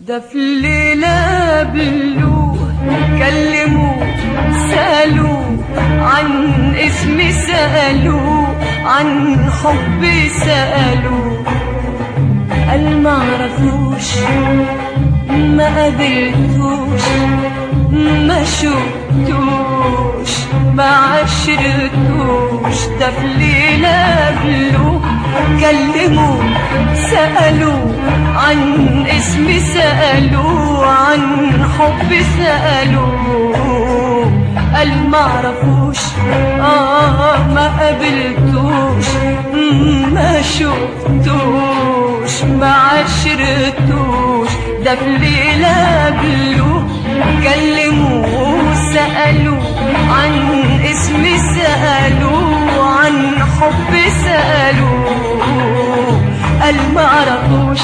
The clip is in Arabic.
ده في الليلة قابلوه كلموه سألوه عن اسمي سألوه عن حبي سألوه قال معرفوش ما قابلتوش ما شفتوش ما عشرتوش. ده في الليلة قابلوه كلموه سألوه عن اسمي سألوه عن حبي سألوه قال معرفوش ما قابلتوش ما شفتوش ما عشرتوش. ده في الليلة قابلوه كلموه سألوه عن اسمي سألوه عن حبي سألوه قال معرفوش